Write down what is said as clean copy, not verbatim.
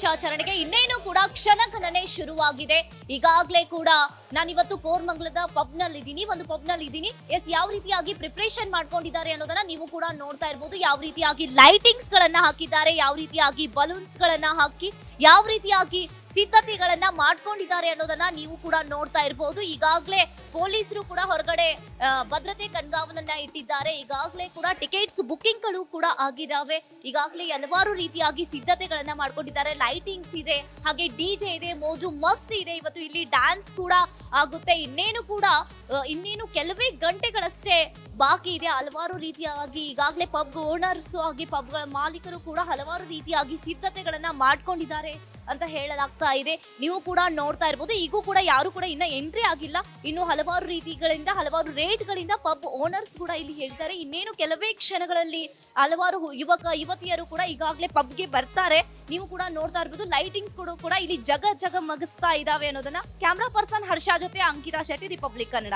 ವರ್ಷಾಚರಣೆಗೆ ಇನ್ನೇನು ಕೂಡ ಕ್ಷಣಗಣನೆ ಶುರುವಾಗಿದೆ. ಈಗಾಗಲೇ ಕೂಡ ನಾನಿವತ್ತು ಕೋರಮಂಗಲದ ಪಬ್ನಲ್ಲಿ ಇದ್ದೀನಿ, ಒಂದು ಪಬ್ನಲ್ಲಿ ಇದ್ದೀನಿ. ಯಾವ ರೀತಿಯಾಗಿ ಪ್ರಿಪರೇಷನ್ ಮಾಡ್ಕೊಂಡಿದ್ದಾರೆ ಅನ್ನೋದನ್ನ ನೀವು ಕೂಡ ನೋಡ್ತಾ ಇರಬಹುದು. ಯಾವ ರೀತಿಯಾಗಿ ಲೈಟಿಂಗ್ಸ್ ಗಳನ್ನ ಹಾಕಿದ್ದಾರೆ, ಯಾವ ರೀತಿಯಾಗಿ ಬಲೂನ್ಸ್ ಗಳನ್ನ ಹಾಕಿ, ಯಾವ ರೀತಿಯಾಗಿ ಸಿದ್ಧತೆಗಳನ್ನ ಮಾಡ್ಕೊಂಡಿದ್ದಾರೆ ಅನ್ನೋದನ್ನ ನೀವು ಕೂಡ ನೋಡ್ತಾ ಇರಬಹುದು. ಈಗಾಗಲೇ ಪೊಲೀಸರು ಕೂಡ ಹೊರಗಡೆ ಭದ್ರತೆ ಕಣ್ಗಾವಲನ್ನ ಇಟ್ಟಿದ್ದಾರೆ. ಈಗಾಗಲೇ ಕೂಡ ಟಿಕೆಟ್ಸ್ ಬುಕಿಂಗ್ ಗಳು ಕೂಡ ಆಗಿದಾವೆ. ಈಗಾಗಲೇ ಹಲವಾರು ರೀತಿಯಾಗಿ ಸಿದ್ಧತೆಗಳನ್ನ ಮಾಡ್ಕೊಂಡಿದ್ದಾರೆ. ಲೈಟಿಂಗ್ಸ್ ಇದೆ, ಹಾಗೆ ಡಿಜೆ ಇದೆ, ಮೋಜು ಮಸ್ತ್ ಇದೆ. ಇವತ್ತು ಇಲ್ಲಿ ಡ್ಯಾನ್ಸ್ ಕೂಡ ಆಗುತ್ತೆ. ಇನ್ನೇನು ಕೆಲವೇ ಗಂಟೆಗಳಷ್ಟೇ ಬಾಕಿ ಇದೆ. ಹಲವಾರು ರೀತಿಯಾಗಿ ಈಗಾಗಲೇ ಪಬ್ ಓನರ್ಸ್ ಹಾಗೆ ಪಬ್ಗಳ ಮಾಲೀಕರು ಕೂಡ ಹಲವಾರು ರೀತಿಯಾಗಿ ಸಿದ್ಧತೆಗಳನ್ನ ಮಾಡ್ಕೊಂಡಿದ್ದಾರೆ ಅಂತ ಹೇಳಲಾಗ್ತಾ ಇದೆ. ನೀವು ಕೂಡ ನೋಡ್ತಾ ಇರಬಹುದು. ಈಗೂ ಕೂಡ ಯಾರು ಕೂಡ ಇನ್ನ ಎಂಟ್ರಿ ಆಗಿಲ್ಲ. ಇನ್ನು ಹಲವಾರು ರೀತಿಗಳಿಂದ, ಹಲವಾರು ರೇಟ್ಗಳಿಂದ ಪಬ್ ಓನರ್ಸ್ ಕೂಡ ಇಲ್ಲಿ ಹೇಳ್ತಾರೆ. ಇನ್ನೇನು ಕೆಲವೇ ಕ್ಷಣಗಳಲ್ಲಿ ಹಲವಾರು ಯುವತಿಯರು ಕೂಡ ಈಗಾಗಲೇ ಪಬ್ಗೆ ಬರ್ತಾರೆ. ನೀವು ಕೂಡ ನೋಡ್ತಾ ಇರಬಹುದು. ಲೈಟಿಂಗ್ಸ್ ಕೂಡ ಇಲ್ಲಿ ಜಗಮಗಿಸ್ತಾ ಇದಾವೆ ಅನ್ನೋದನ್ನ. ಕ್ಯಾಮ್ರಾ ಪರ್ಸನ್ ಹರ್ಷ ಜೊತೆ ಅಂಕಿತಾ ಶೆಟ್ಟಿ, ರಿಪಬ್ಲಿಕ್ ಕನ್ನಡ.